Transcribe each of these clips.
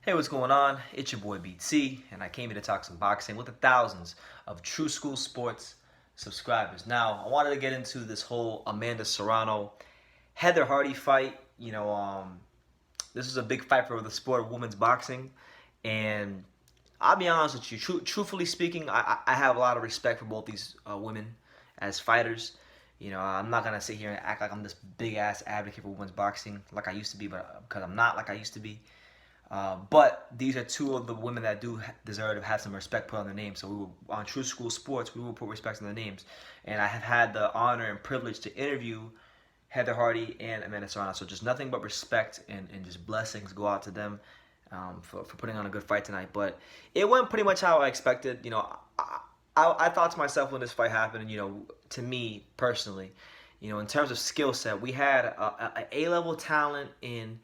Hey, what's going on? It's your boy BT, and I came here to talk some boxing with the thousands of True School Sports subscribers. Now, I wanted to get into this whole Amanda Serrano, Heather Hardy fight. This is a big fight for the sport of women's boxing, and I'll be honest with you. Truthfully speaking, I have a lot of respect for both these women as fighters. I'm not gonna sit here and act like I'm this big ass advocate for women's boxing like I used to be, but because I'm not like I used to be. But these are two of the women that do deserve to have some respect put on their names. So we will, on True School Sports, we will put respect on their names. And I have had the honor and privilege to interview Heather Hardy and Amanda Serrano. So just nothing but respect and just blessings go out to them for putting on a good fight tonight. But it went pretty much how I expected. I thought to myself when this fight happened, to me personally, in terms of skill set, we had a A-level talent in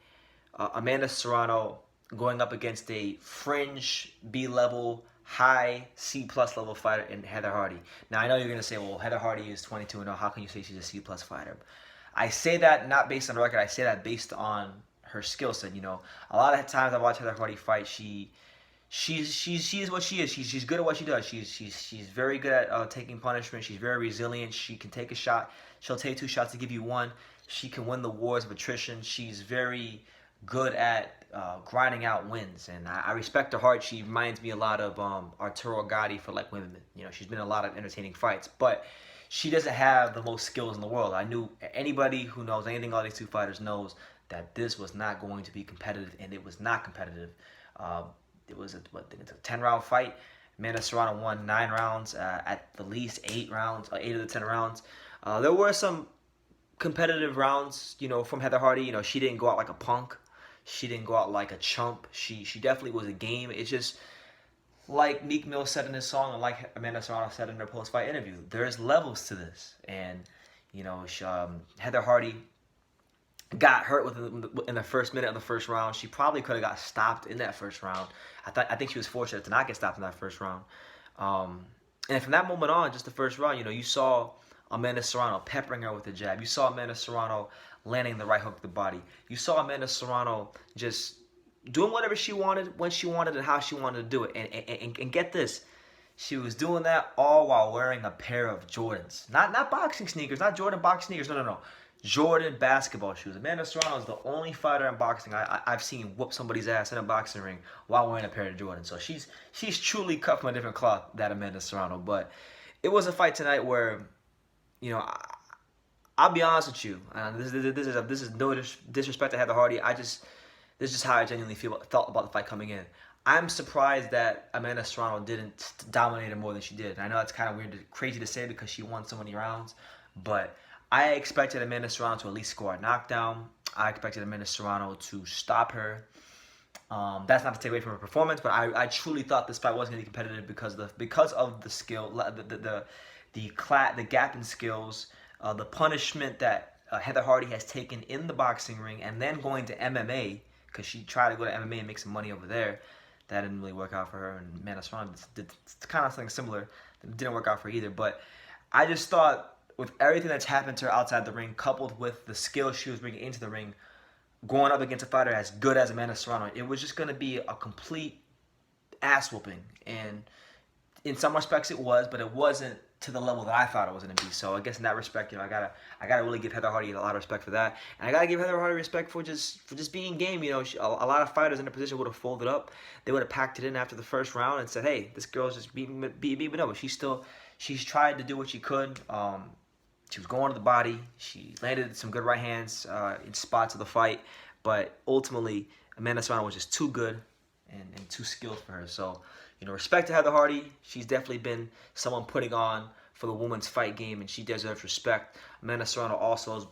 Amanda Serrano going up against a fringe B-level, high C-plus level fighter in Heather Hardy. Now, I know you're going to say, well, Heather Hardy is 22-0. How can you say she's a C-plus fighter? I say that not based on the record. I say that based on her skill set. A lot of times I watch Heather Hardy fight. She's what she is. She's good at what she does. She's very good at taking punishment. She's very resilient. She can take a shot. She'll take two shots to give you one. She can win the wars of attrition. She's very good at grinding out wins, and I respect her heart. She reminds me a lot of Arturo Gatti for like women. She's been in a lot of entertaining fights, but she doesn't have the most skills in the world. I knew anybody who knows anything about these two fighters knows that this was not going to be competitive, and it was not competitive. It was I think it's a 10-round fight. Amanda Serrano won 9 rounds, at the least 8 rounds, 8 of the 10 rounds. There were some competitive rounds, from Heather Hardy. She didn't go out like a punk. She didn't go out like a chump. She definitely was a game. It's just like Meek Mill said in his song, and like Amanda Serrano said in her post-fight interview, there's levels to this. And Heather Hardy got hurt in the first minute of the first round. She probably could have got stopped in that first round. I think she was fortunate to not get stopped in that first round. And from that moment on, just the first round, you saw Amanda Serrano peppering her with a jab. You saw Amanda Serrano landing the right hook to the body. You saw Amanda Serrano just doing whatever she wanted, when she wanted, and how she wanted to do it. And get this, she was doing that all while wearing a pair of Jordans. Not boxing sneakers, not Jordan boxing sneakers, no. Jordan basketball shoes. Amanda Serrano is the only fighter in boxing I've seen whoop somebody's ass in a boxing ring while wearing a pair of Jordans. So she's truly cut from a different cloth, that Amanda Serrano. But it was a fight tonight where, I'll be honest with you. This is no disrespect to Heather Hardy. This is just how I genuinely felt about the fight coming in. I'm surprised that Amanda Serrano didn't dominate her more than she did. And I know it's kind of weird, crazy to say because she won so many rounds, but I expected Amanda Serrano to at least score a knockdown. I expected Amanda Serrano to stop her. That's not to take away from her performance, but I truly thought this fight was going to be competitive because of the skill, the gap in skills. The punishment that Heather Hardy has taken in the boxing ring and then going to MMA, because she tried to go to MMA and make some money over there. That didn't really work out for her, and Amanda Serrano did kind of something similar. It didn't work out for her either. But I just thought with everything that's happened to her outside the ring, coupled with the skills she was bringing into the ring, going up against a fighter as good as Amanda Serrano, it was just going to be a complete ass whooping. And in some respects it was, but it wasn't to the level that I thought it was going to be. So I guess in that respect, I gotta really give Heather Hardy a lot of respect for that, and I gotta give Heather Hardy respect for just being game. A lot of fighters in the position would have folded up. They would have packed it in after the first round and said, "Hey, this girl's just beating me up." But she's tried to do what she could. She was going to the body. She landed some good right hands in spots of the fight, but ultimately Amanda Serrano was just too good and too skilled for her. So, respect to Heather Hardy. She's definitely been someone putting on for the women's fight game, and she deserves respect. Amanda Serrano also is,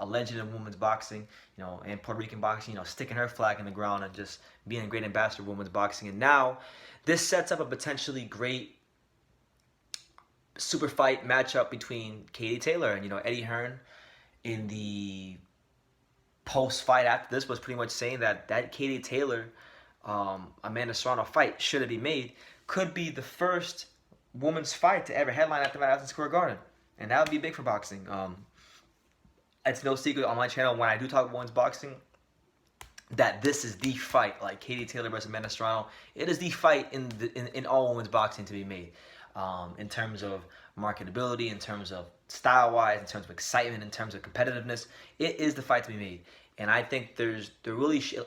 a legend in women's boxing, and Puerto Rican boxing, sticking her flag in the ground and just being a great ambassador of women's boxing. And now this sets up a potentially great super fight matchup between Katie Taylor and, Eddie Hearn. In the post-fight after this was pretty much saying that Katie Taylor Amanda Serrano fight, should it be made, could be the first women's fight to ever headline at the Madison Square Garden, and that would be big for boxing. It's no secret on my channel, when I do talk women's boxing, that this is the fight, like Katie Taylor versus Amanda Serrano. It is the fight in all women's boxing to be made, in terms of marketability, in terms of style-wise, in terms of excitement, in terms of competitiveness. It is the fight to be made. And I think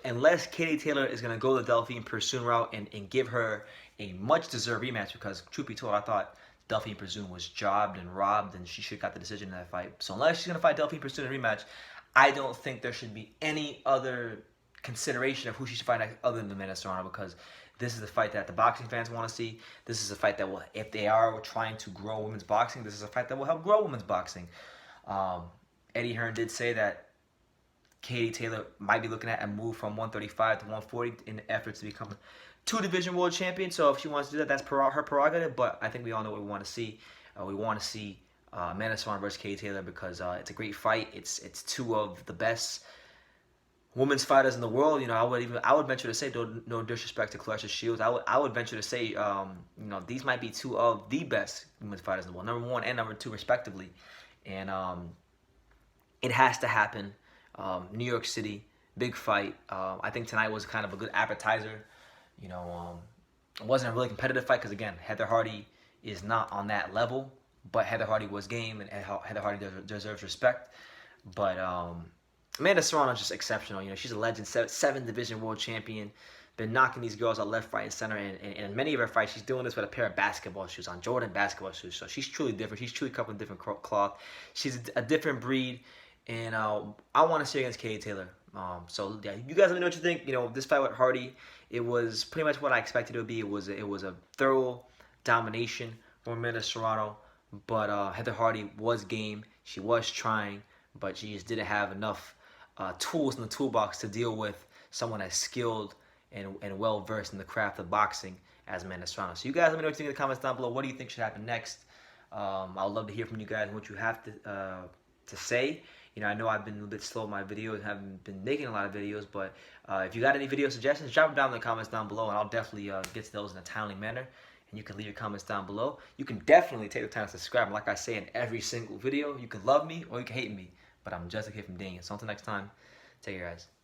unless Katie Taylor is going to go the Delphine Persoon route and give her a much-deserved rematch, because truth be told, I thought Delphine Persoon was jobbed and robbed, and she should have got the decision in that fight. So unless she's going to fight Delphine Persoon in a rematch, I don't think there should be any other consideration of who she should fight next other than Amanda Serrano, because this is the fight that the boxing fans want to see. This is a fight that will, if they are trying to grow women's boxing, this is a fight that will help grow women's boxing. Eddie Hearn did say that Katie Taylor might be looking at a move from 135 to 140 in efforts to become two-division world champion. So if she wants to do that, that's her prerogative. But I think we all know what we want to see. We want to see Amanda Serrano versus Katie Taylor, because it's a great fight. It's two of the best women's fighters in the world. I would venture to say, no disrespect to Claressa Shields, I would venture to say, these might be two of the best women's fighters in the world, number 1 and number 2 respectively. And it has to happen. New York City, big fight. I think tonight was kind of a good appetizer. It wasn't a really competitive fight because, again, Heather Hardy is not on that level, but Heather Hardy was game, and Heather Hardy deserves respect. But Amanda Serrano is just exceptional. She's a legend, 7-division world champion. Been knocking these girls out left, right, and center. And in many of her fights, she's doing this with a pair of basketball shoes on, Jordan basketball shoes. So she's truly different. She's truly cut from a different cloth. She's a different breed. And I want to see her against Katie Taylor. So yeah, you guys let me know what you think. This fight with Hardy, it was pretty much what I expected it would be. It was a thorough domination for Amanda Serrano. But Heather Hardy was game. She was trying, but she just didn't have enough tools in the toolbox to deal with someone as skilled and well-versed in the craft of boxing as Amanda Serrano. So you guys let me know what you think in the comments down below. What do you think should happen next? I would love to hear from you guys and what you have to say. I know I've been a little bit slow in my videos, haven't been making a lot of videos, but if you got any video suggestions, drop them down in the comments down below, and I'll definitely get to those in a timely manner. And you can leave your comments down below. You can definitely take the time to subscribe. And like I say in every single video, you can love me or you can hate me, but I'm Jessica from Daniel. So until next time, take care, guys.